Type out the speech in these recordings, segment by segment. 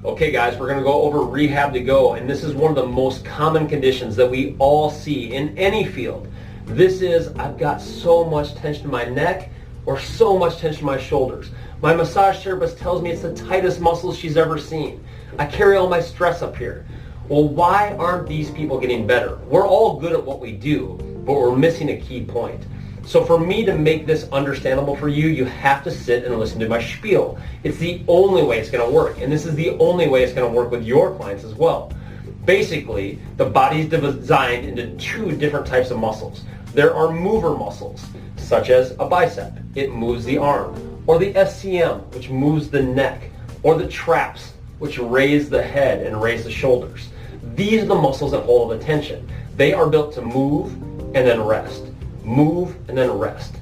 Okay guys, we're going to go over rehab to go, and this is one of the most common conditions that we all see in any field. This is, I've got so much tension in my neck or so much tension in my shoulders. My massage therapist tells me it's the tightest muscles she's ever seen. I carry all my stress up here. Well, why aren't these people getting better? We're all good at what we do, but we're missing a key point. So for me to make this understandable for you, you have to sit and listen to my spiel. It's the only way it's going to work, and this is the only way it's going to work with your clients as well. Basically, the body's designed into two different types of muscles. There are mover muscles, such as a bicep. It moves the arm. Or the SCM, which moves the neck. Or the traps, which raise the head and raise the shoulders. These are the muscles that hold the tension. They are built to move and then rest. Move and then rest.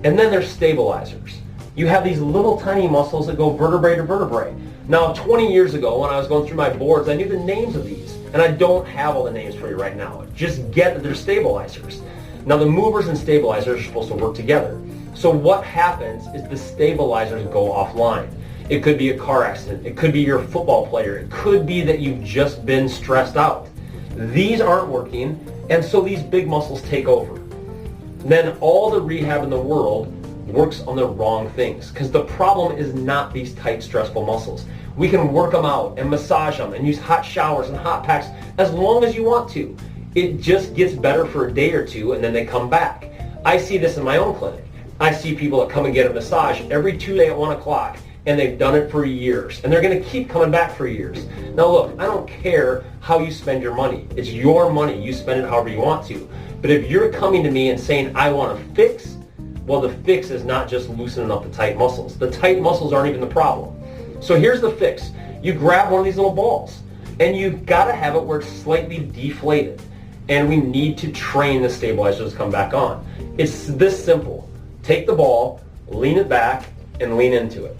And then there's stabilizers. You have these little tiny muscles that go vertebrae to vertebrae. Now, 20 years ago when I was going through my boards, I knew the names of these. And I don't have all the names for you right now. Just get that they're stabilizers. Now, the movers and stabilizers are supposed to work together. So what happens is the stabilizers go offline. It could be a car accident. It could be your football player. It could be that you've just been stressed out. These aren't working, and so these big muscles take over. Then all the rehab in the world works on the wrong things, because the problem is not these tight, stressful muscles. We can work them out and massage them and use hot showers and hot packs as long as you want to. It just gets better for a day or two, and then they come back. I see this in my own clinic. I see people that come and get a massage every Tuesday at 1 o'clock, and they've done it for years, and they're going to keep coming back for years. Now look, I don't care how you spend your money. It's your money. You spend it however you want to. But if you're coming to me and saying, I want a fix, well, the fix is not just loosening up the tight muscles. The tight muscles aren't even the problem. So here's the fix. You grab one of these little balls, and you've got to have it where it's slightly deflated. And we need to train the stabilizers to come back on. It's this simple. Take the ball, lean it back, and lean into it.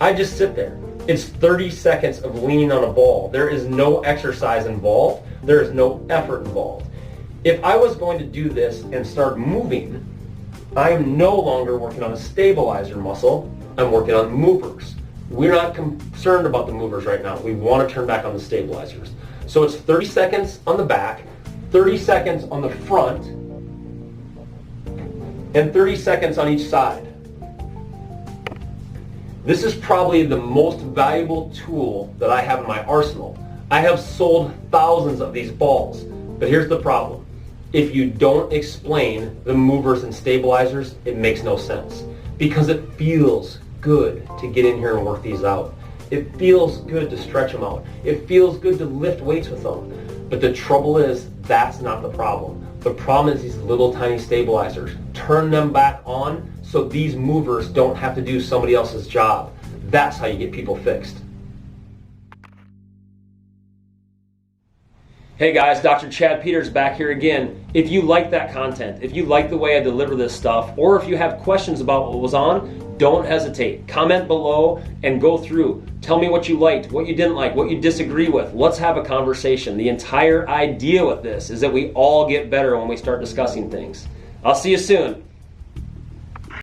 I just sit there. It's 30 seconds of leaning on a ball. There is no exercise involved. There is no effort involved. If I was going to do this and start moving, I am no longer working on a stabilizer muscle. I'm working on movers. We're not concerned about the movers right now. We want to turn back on the stabilizers. So it's 30 seconds on the back, 30 seconds on the front, and 30 seconds on each side. This is probably the most valuable tool that I have in my arsenal. I have sold thousands of these balls, but here's the problem. If you don't explain the movers and stabilizers, it makes no sense, because it feels good to get in here and work these out. It feels good to stretch them out. It feels good to lift weights with them. But the trouble is, that's not the problem. The problem is these little tiny stabilizers. Turn them back on so these movers don't have to do somebody else's job. That's how you get people fixed. Hey guys, Dr. Chad Peters back here again. If you like that content, if you like the way I deliver this stuff, or if you have questions about what was on, don't hesitate. Comment below and go through. Tell me what you liked, what you didn't like, what you disagree with. Let's have a conversation. The entire idea with this is that we all get better when we start discussing things. I'll see you soon.